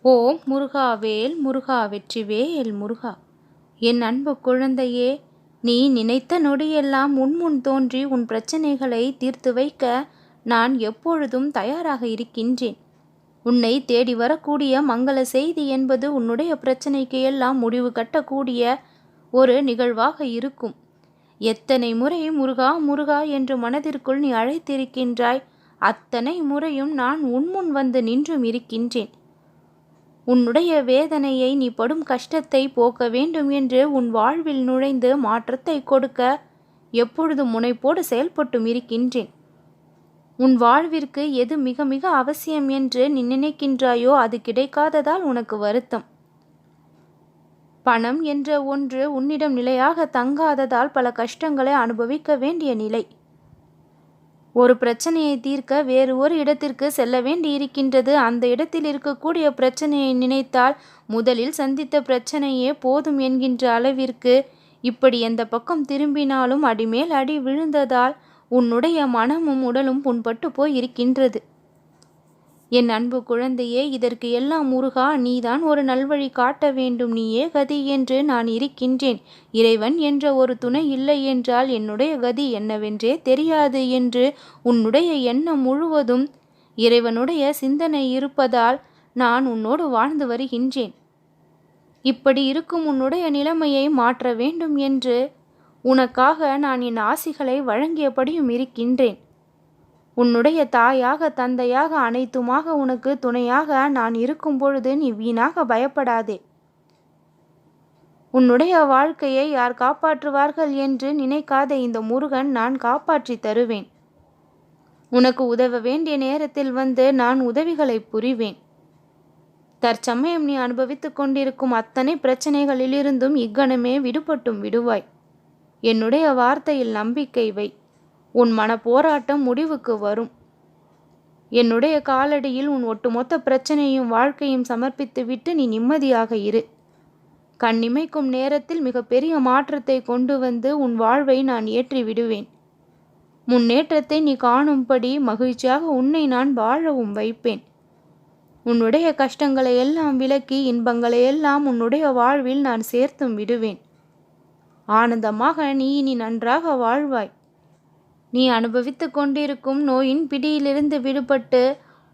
ஓம் முருகாவேல் முருகா வெற்றிவேல் முருகா. என் அன்பு குழந்தையே, நீ நினைத்த நொடியெல்லாம் உன்முன் தோன்றி உன் பிரச்சனைகளை தீர்த்து வைக்க நான் எப்பொழுதும் தயாராக இருக்கின்றேன். உன்னை தேடி வரக்கூடிய மங்கள செய்தி என்பது உன்னுடைய பிரச்சனைக்கு எல்லாம் முடிவு கட்டக்கூடிய ஒரு நிகழ்வாக இருக்கும். எத்தனை முறை முருகா முருகா என்று மனதிற்குள் நீ அழைத்திருக்கின்றாய், அத்தனை முறையும் நான் உன்முன் வந்து நின்றும் இருக்கின்றேன். உன்னுடைய வேதனையை, நீ படும் கஷ்டத்தை போக்க வேண்டும் என்று உன் வாழ்வில் நுழைந்து மாற்றத்தை கொடுக்க எப்பொழுதும் முனைப்போடு செயல்பட்டும் இருக்கின்றேன். உன் வாழ்விற்கு எது மிக மிக அவசியம் என்று நீ நினைக்கின்றாயோ அது கிடைக்காததால் உனக்கு வருத்தம். பணம் என்ற ஒன்று உன்னிடம் நிலையாக தங்காததால் பல கஷ்டங்களை அனுபவிக்க வேண்டிய நிலை. ஒரு பிரச்சனையை தீர்க்க வேறு ஒரு இடத்திற்கு செல்ல வேண்டி இருக்கின்றது. அந்த இடத்தில் இருக்கக்கூடிய பிரச்சனையை நினைத்தால் முதலில் சந்தித்த பிரச்சனையே போதும் என்கின்ற அளவிற்கு இப்படி எந்த பக்கம் திரும்பினாலும் அடிமேல் அடி விழுந்ததால் உன்னுடைய மனமும் உடலும் புண்பட்டு போய் இருக்கின்றது. என் அன்பு குழந்தையே, இதற்கு எல்லாம் முருகா நீதான் ஒரு நல்வழி காட்ட வேண்டும். நீயே கதி என்று நான் இருக்கின்றேன். இறைவன் என்ற ஒரு துணை இல்லை என்றால் என்னுடைய கதி என்னவென்றே தெரியாது என்று உன்னுடைய எண்ணம் முழுவதும் இறைவனுடைய சிந்தனை இருப்பதால் நான் உன்னோடு வாழ்ந்து வருகின்றேன். இப்படி இருக்கும் உன்னுடைய நிலைமையை மாற்ற வேண்டும் என்று உனக்காக நான் என் ஆசிகளை வழங்கியபடியும் இருக்கின்றேன். உன்னுடைய தாயாக தந்தையாக அனைத்துமாக உனக்கு துணையாக நான் இருக்கும் பொழுது நீ வீணாக பயப்படாதே. உன்னுடைய வாழ்க்கையை யார் காப்பாற்றுவார்கள் என்று நினைக்காதே. இந்த முருகன் நான் காப்பாற்றி தருவேன். உனக்கு உதவ வேண்டிய நேரத்தில் வந்து நான் உதவிகளை புரிவேன். தற்சமயம் நீ அனுபவித்துக் கொண்டிருக்கும் அத்தனை பிரச்சனைகளிலிருந்தும் இக்கணமே விடுபட்டும் விடுவாய். என்னுடைய வார்த்தையில் நம்பிக்கை வை. உன் மன போராட்டம் முடிவுக்கு வரும். என்னுடைய காலடியில் உன் ஒட்டுமொத்த பிரச்சனையும் வாழ்க்கையும் சமர்ப்பித்து விட்டு நீ நிம்மதியாக இரு. கண்ணிமைக்கும் நேரத்தில் மிகப்பெரிய மாற்றத்தை கொண்டு வந்து உன் வாழ்வை நான் ஏற்றி விடுவேன். முன்னேற்றத்தை நீ காணும்படி மகிழ்ச்சியாக உன்னை நான் வாழவும் வைப்பேன். உன்னுடைய கஷ்டங்களை எல்லாம் விலக்கி இன்பங்களை எல்லாம் உன்னுடைய வாழ்வில் நான் சேர்த்தும் விடுவேன். ஆனந்தமாக நீ இனி நன்றாக வாழ்வாய். நீ அனுபவித்து கொண்டிருக்கும் நோயின் பிடியிலிருந்து விடுபட்டு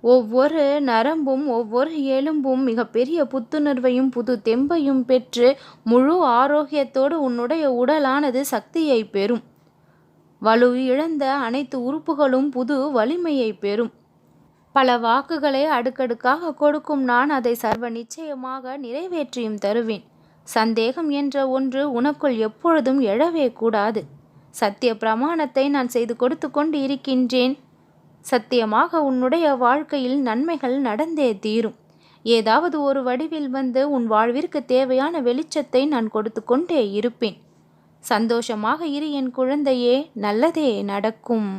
ஒவ்வொரு நரம்பும் ஒவ்வொரு எலும்பும் மிகப்பெரிய புத்துணர்வையும் புது தெம்பையும் பெற்று முழு ஆரோக்கியத்தோடு உன்னுடைய உடலானது சக்தியை பெறும். வலு இழந்த அனைத்து உறுப்புகளும் புது வலிமையை பெறும். பல வாக்குகளை அடுக்கடுக்காக கொடுக்கும் நான் அதை சர்வ நிச்சயமாக நிறைவேற்றியும் தருவேன். சந்தேகம் என்ற ஒன்று உனக்குள் எப்பொழுதும் எழவே கூடாது. சத்திய பிரமாணத்தை நான் செய்து கொடுத்து கொண்டு இருக்கின்றேன். சத்தியமாக உன்னுடைய வாழ்க்கையில் நன்மைகள் நடந்தே தீரும். ஏதாவது ஒரு வடிவில் வந்து உன் வாழ்விற்கு தேவையான வெளிச்சத்தை நான் கொடுத்து கொண்டே இருப்பேன். சந்தோஷமாக இரு என் குழந்தையே, நல்லதே நடக்கும்.